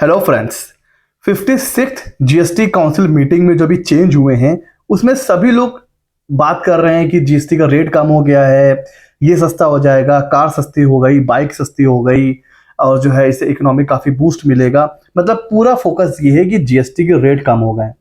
Hello friends. 56th GST council meeting में जो भी चेंज हुए हैं उसमें सभी लोग बात कर रहे हैं कि जीएसटी का रेट कम हो गया है, ये सस्ता हो जाएगा, कार सस्ती हो गई, बाइक सस्ती हो गई और जो है इससे इकोनॉमी काफ़ी बूस्ट मिलेगा। मतलब पूरा फोकस ये है कि जीएसटी के रेट कम हो गए।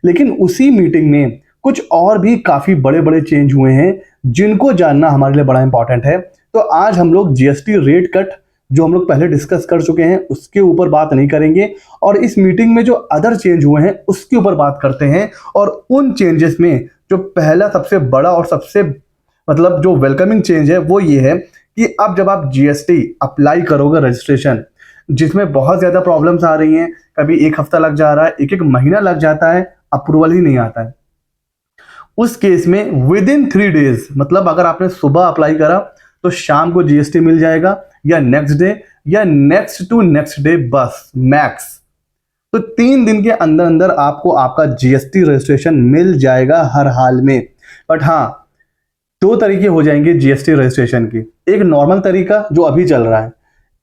लेकिन उसी मीटिंग में कुछ और भी काफ़ी बड़े बड़े चेंज हुए हैं जिनको जानना हमारे लिए बड़ा इंपॉर्टेंट है। तो आज हम लोग जीएसटी रेट कट जो हम लोग पहले डिस्कस कर चुके हैं उसके ऊपर बात नहीं करेंगे और इस मीटिंग में जो अदर चेंज हुए हैं उसके ऊपर बात करते हैं। और उन चेंजेस में जो पहला सबसे बड़ा और सबसे मतलब जो वेलकमिंग चेंज है वो ये है कि अब जब आप जीएसटी अप्लाई करोगे रजिस्ट्रेशन, जिसमें बहुत ज़्यादा प्रॉब्लम्स आ रही हैं, कभी एक हफ्ता लग जा रहा है, एक एक महीना लग जाता है, अप्रूवल ही नहीं आता है। उस केस में विद इन 3 डेज, मतलब अगर आपने सुबह अप्लाई करा तो शाम को जीएसटी मिल जाएगा या नेक्स्ट डे या नेक्स्ट टू नेक्स्ट डे, बस मैक्स। तो 3 दिन के अंदर अंदर आपको आपका जीएसटी रजिस्ट्रेशन मिल जाएगा हर हाल में। बट हाँ, 2 तरीके हो जाएंगे जीएसटी रजिस्ट्रेशन की। एक नॉर्मल तरीका जो अभी चल रहा है,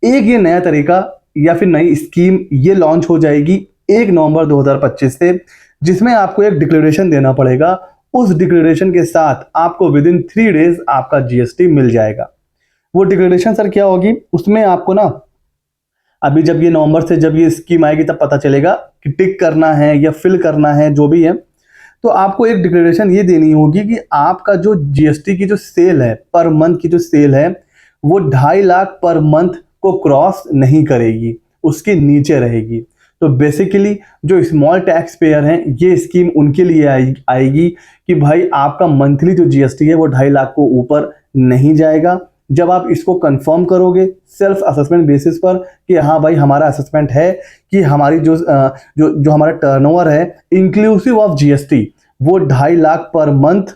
एक ये नया तरीका या फिर नई स्कीम ये लॉन्च हो जाएगी 1 नवंबर 2025 से, जिसमें आपको एक डिक्लेरेशन देना पड़ेगा। उस डिक्लेरेशन के साथ आपको विद इन 3 डेज आपका जीएसटी मिल जाएगा। वो डिक्लेरेशन सर क्या होगी, उसमें आपको ना अभी जब ये नवंबर से जब ये स्कीम आएगी तब पता चलेगा कि टिक करना है या फिल करना है, जो भी है। तो आपको एक डिक्लेरेशन ये देनी होगी कि आपका जो जीएसटी की जो सेल है, पर मंथ की जो सेल है, वो 2.5 लाख पर मंथ को क्रॉस नहीं करेगी, उसके नीचे रहेगी। तो बेसिकली जो स्मॉल टैक्स पेयर हैं, ये स्कीम उनके लिए आएगी कि भाई आपका मंथली जो जीएसटी है वो 2.5 लाख को ऊपर नहीं जाएगा। जब आप इसको कंफर्म करोगे सेल्फ असेसमेंट बेसिस पर कि हाँ भाई हमारा असेसमेंट है कि हमारी जो जो जो हमारा टर्नओवर है इंक्लूसिव ऑफ जीएसटी वो 2.5 लाख पर मंथ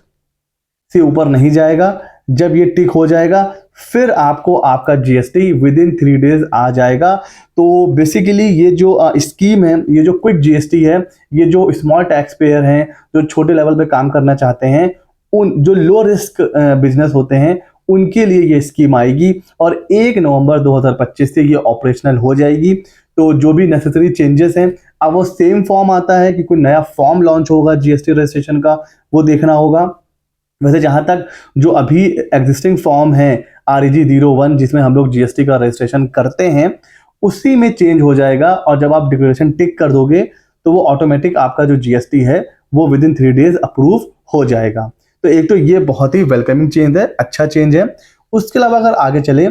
से ऊपर नहीं जाएगा, जब ये टिक हो जाएगा फिर आपको आपका जीएसटी विद इन 3 डेज आ जाएगा। तो बेसिकली ये जो स्कीम है, ये जो क्विक जीएसटी है, ये जो स्मॉल टैक्स पेयर हैं, जो छोटे लेवल पे काम करना चाहते हैं, उन जो लो रिस्क बिजनेस होते हैं उनके लिए ये स्कीम आएगी और 1 नवंबर 2025 से ये ऑपरेशनल हो जाएगी। तो जो भी नेसेसरी चेंजेस हैं, अब वो सेम फॉर्म आता है कि कोई नया फॉर्म लॉन्च होगा जीएसटी रजिस्ट्रेशन का, वो देखना होगा। वैसे जहां तक जो अभी एग्जिस्टिंग फॉर्म है REG 01 जिसमें हम लोग जीएसटी का रजिस्ट्रेशन करते हैं, उसी में चेंज हो जाएगा और जब आप डिक्लेरेशन टिक कर दोगे तो वो ऑटोमेटिक आपका जो जीएसटी है वो विद इन 3 डेज अप्रूव हो जाएगा। तो एक तो ये बहुत ही वेलकमिंग चेंज है, अच्छा चेंज है। उसके अलावा अगर आगे चले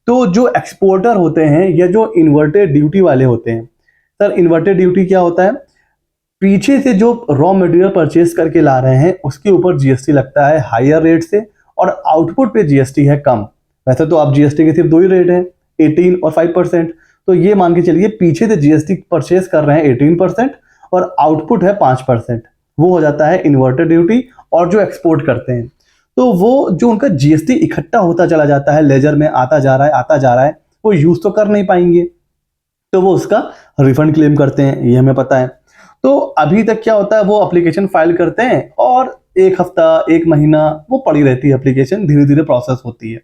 तो जो एक्सपोर्टर होते हैं या जो इन्वर्टेड ड्यूटी वाले होते हैं, सर इन्वर्टेड ड्यूटी क्या होता है, पीछे से जो रॉ मटेरियल परचेज करके ला रहे हैं उसके ऊपर जीएसटी लगता है हायर रेट से और आउटपुट पे जीएसटी है कम। वैसे तो आप जीएसटी के सिर्फ 2 ही रेट हैं, 18 और 5%। तो ये मान के चलिए पीछे से जीएसटी परचेज कर रहे हैं 18% और आउटपुट है 5%, वो हो जाता है इन्वर्टेड ड्यूटी। और जो एक्सपोर्ट करते हैं तो वो जो उनका जीएसटी इकट्ठा होता चला जाता है, लेजर में आता जा रहा है आता जा रहा है, वो यूज तो कर नहीं पाएंगे, तो वो उसका रिफंड क्लेम करते हैं, ये हमें पता है। तो अभी तक क्या होता है, वो एप्लीकेशन फाइल करते हैं और 1 हफ्ता 1 महीना वो पड़ी रहती है, एप्लीकेशन धीरे धीरे प्रोसेस होती है।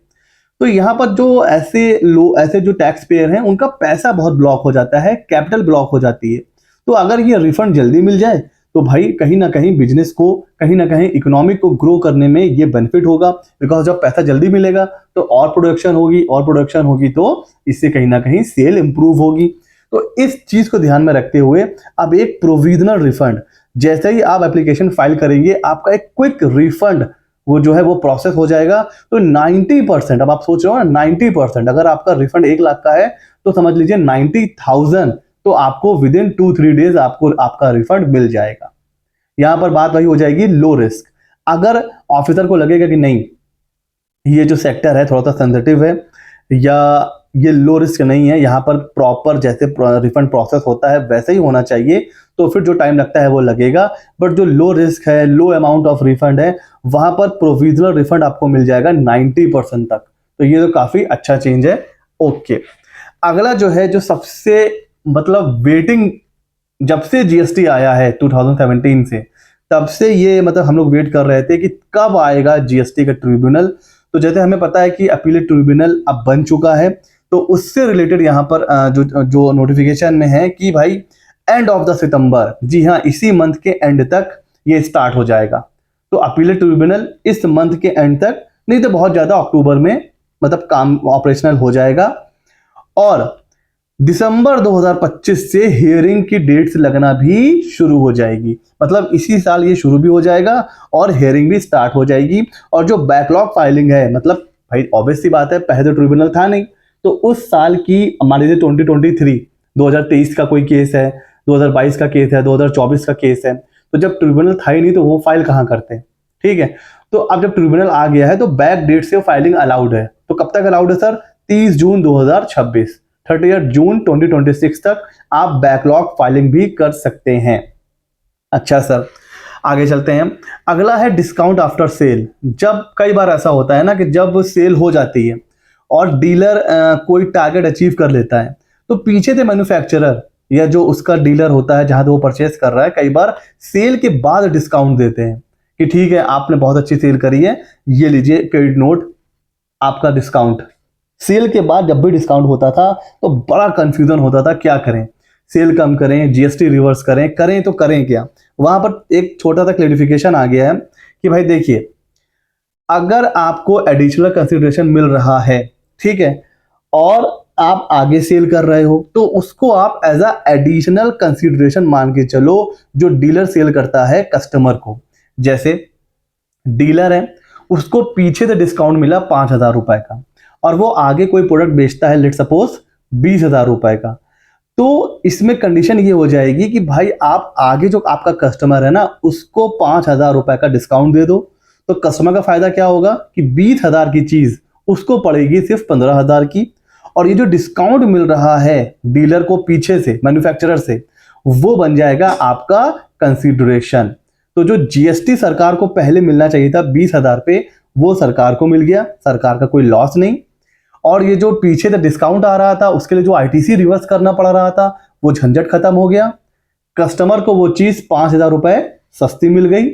तो यहाँ पर जो ऐसे जो टैक्स पेयर हैं उनका पैसा बहुत ब्लॉक हो जाता है, कैपिटल ब्लॉक हो जाती है। तो अगर ये रिफंड जल्दी मिल जाए तो भाई कहीं ना कहीं बिजनेस को, कहीं ना कहीं इकोनॉमिक को ग्रो करने में ये बेनिफिट होगा। बिकॉज जब पैसा जल्दी मिलेगा तो और प्रोडक्शन होगी, और प्रोडक्शन होगी तो इससे कहीं ना कहीं सेल इंप्रूव होगी। तो इस चीज को ध्यान में रखते हुए अब एक प्रोविजनल रिफंड, जैसे ही आप एप्लीकेशन फाइल करेंगे आपका एक क्विक रिफंड वो जो है वो प्रोसेस हो जाएगा। तो 90%, अब आप सोच रहे हो ना 90%, अगर आपका रिफंड 1 लाख का है तो समझ लीजिए 90,000 तो आपको विद इन 2-3 डेज आपको आपका रिफंड मिल जाएगा। यहां पर बात वही हो जाएगी लो रिस्क। अगर ऑफिसर को लगेगा कि नहीं ये जो सेक्टर है थोड़ा सा सेंसिटिव है या ये लो रिस्क नहीं है, यहाँ पर प्रॉपर जैसे रिफंड प्रोसेस होता है वैसे ही होना चाहिए, तो फिर जो टाइम लगता है वो लगेगा। बट जो लो रिस्क है, लो अमाउंट ऑफ रिफंड है, वहां पर प्रोविजनल रिफंड आपको मिल जाएगा 90% तक। तो ये तो काफी अच्छा चेंज है। ओके, अगला जो है जो सबसे मतलब वेटिंग, जब से जीएसटी आया है 2017 से, तब से ये मतलब हम लोग वेट कर रहे थे कि कब आएगा जीएसटी का ट्रिब्यूनल। तो जैसे हमें पता है कि अपीलेट ट्रिब्यूनल अब बन चुका है, तो उससे रिलेटेड यहाँ पर जो नोटिफिकेशन में है कि भाई एंड ऑफ द सितंबर, जी हाँ इसी मंथ के एंड तक ये स्टार्ट हो जाएगा। तो अपीलेट ट्रिब्यूनल इस मंथ के एंड तक, नहीं तो बहुत ज़्यादा अक्टूबर में मतलब काम ऑपरेशनल हो जाएगा। और दिसंबर 2025 से हियरिंग की डेट्स लगना भी शुरू हो जाएगी, मतलब इसी साल ये शुरू भी हो जाएगा और हियरिंग भी स्टार्ट हो जाएगी। और जो बैकलॉग फाइलिंग है, मतलब भाई ऑब्वियस सी बात है, पहले तो ट्रिब्यूनल था नहीं, तो उस साल की मान लीजिए 2023 का कोई केस है, 2022 का केस है, 2024 का केस है, तो जब ट्रिब्यूनल था ही नहीं तो वो फाइल कहाँ करते हैं, ठीक है। तो अब जब ट्रिब्यूनल आ गया है तो बैक डेट से फाइलिंग अलाउड है। तो कब तक अलाउड है सर? 30 जून 2026, 30 जून 2026 तक आप बैकलॉग फाइलिंग भी कर सकते हैं। अच्छा सर, आगे चलते हैं। अगला है डिस्काउंट आफ्टर सेल। जब कई बार ऐसा होता है ना कि जब सेल हो जाती है और डीलर कोई टारगेट अचीव कर लेता है, तो पीछे से मैन्युफैक्चरर या जो उसका डीलर होता है जहां से वो परचेस कर रहा है, कई बार सेल के बाद डिस्काउंट देते हैं कि ठीक है आपने बहुत अच्छी सेल करी है, ये लीजिए क्रेडिट नोट आपका डिस्काउंट। सेल के बाद जब भी डिस्काउंट होता था तो बड़ा कंफ्यूजन होता था, क्या करें, सेल कम करें, जीएसटी रिवर्स करें, करें तो करें क्या। वहां पर एक छोटा सा क्लेरिफिकेशन आ गया है कि भाई देखिए, अगर आपको एडिशनल कंसिडरेशन मिल रहा है, ठीक है, और आप आगे सेल कर रहे हो, तो उसको आप एज अ एडिशनल कंसिडरेशन मान के चलो जो डीलर सेल करता है कस्टमर को। जैसे डीलर है, उसको पीछे से डिस्काउंट मिला 5,000 रुपए का और वो आगे कोई प्रोडक्ट बेचता है लेट सपोज 20,000 रुपए का, तो इसमें कंडीशन ये हो जाएगी कि भाई आप आगे जो आपका कस्टमर है ना उसको 5,000 रुपए का डिस्काउंट दे दो। तो कस्टमर का फायदा क्या होगा कि 20,000 की चीज उसको पड़ेगी सिर्फ 15,000 की, और ये जो डिस्काउंट मिल रहा है डीलर को पीछे से मैन्युफैक्चरर से, वो बन जाएगा आपका कंसीडरेशन। तो जो जीएसटी सरकार को पहले मिलना चाहिए था 20,000 पे, वो सरकार को मिल गया, सरकार का कोई लॉस नहीं। और ये जो पीछे से डिस्काउंट आ रहा था उसके लिए जो आईटीसी रिवर्स करना पड़ रहा था, वो झंझट खत्म हो गया। कस्टमर को वो चीज 5,000 रुपए सस्ती मिल गई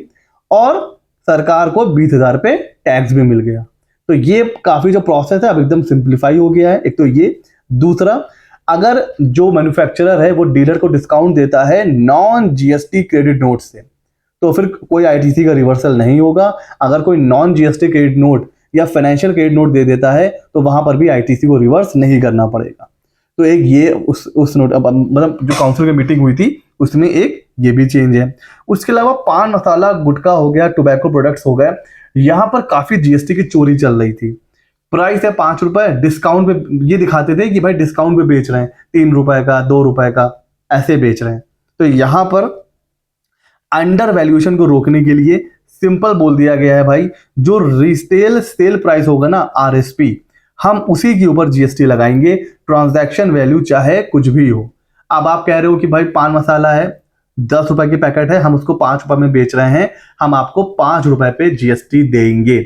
और सरकार को 20,000 पे टैक्स भी मिल गया। तो ये काफी जो प्रोसेस है अब एकदम सिंप्लीफाई हो गया है, एक तो ये। दूसरा, अगर जो मैन्युफैक्चरर है वो डीलर को डिस्काउंट देता है नॉन जीएसटी क्रेडिट नोट से, तो फिर कोई आईटीसी का रिवर्सल नहीं होगा। अगर कोई नॉन जीएसटी क्रेडिट नोट या फाइनेंशियल क्रेडिट नोट दे देता है तो वहां पर भी आईटीसी को रिवर्स नहीं करना पड़ेगा। तो एक ये उस नोट मतलब जो काउंसिल की मीटिंग हुई थी उसमें एक ये भी चेंज है। उसके अलावा पान मसाला, गुटखा हो गया, टोबैको प्रोडक्ट्स हो गए, यहाँ पर काफी जीएसटी की चोरी चल रही थी। प्राइस है 5 रुपए, डिस्काउंट पे ये दिखाते थे कि भाई डिस्काउंट पे बेच रहे हैं, 3 रुपए का, 2 रुपए का ऐसे बेच रहे हैं। तो यहाँ पर अंडर वैल्यूएशन को रोकने के लिए सिंपल बोल दिया गया है भाई, जो रिटेल सेल प्राइस होगा ना आरएसपी, हम उसी के ऊपर जीएसटी लगाएंगे, ट्रांजैक्शन वैल्यू चाहे कुछ भी हो। अब आप कह रहे हो कि भाई पान मसाला है 10 रुपए की पैकेट है, हम उसको 5 रुपए में बेच रहे हैं, हम आपको 5 रुपए पे जीएसटी देंगे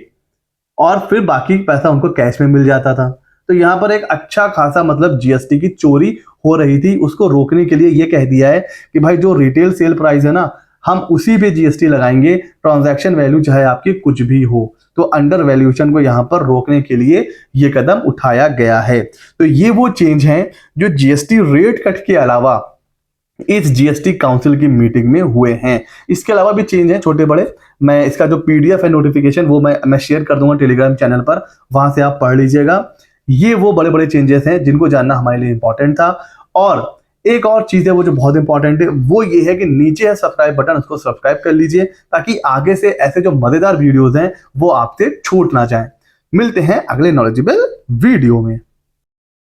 और फिर बाकी पैसा उनको कैश में मिल जाता था। तो यहाँ पर एक अच्छा खासा मतलब जीएसटी की चोरी हो रही थी, उसको रोकने के लिए ये कह दिया है कि भाई जो रिटेल सेल प्राइस है ना हम उसी पे जीएसटी लगाएंगे, ट्रांजैक्शन वैल्यू चाहे आपकी कुछ भी हो। तो अंडर वैल्यूएशन को यहाँ पर रोकने के लिए ये कदम उठाया गया है। तो ये वो चेंज हैं जो जीएसटी रेट कट के अलावा इस जीएसटी काउंसिल की मीटिंग में हुए हैं। इसके अलावा भी चेंज हैं छोटे बड़े, मैं इसका जो पीडीएफ है नोटिफिकेशन वो मैं शेयर कर दूंगा टेलीग्राम चैनल पर, वहां से आप पढ़ लीजिएगा। ये वो बड़े बड़े चेंजेस हैं जिनको जानना हमारे लिए इंपॉर्टेंट था। और एक और चीज है वो जो बहुत इंपॉर्टेंट है, वो ये है कि नीचे है सब्सक्राइब बटन, उसको सब्सक्राइब कर लीजिए ताकि आगे से ऐसे जो मजेदार वीडियोस हैं वो आपसे छूट ना जाए। मिलते हैं अगले नॉलेजेबल वीडियो में।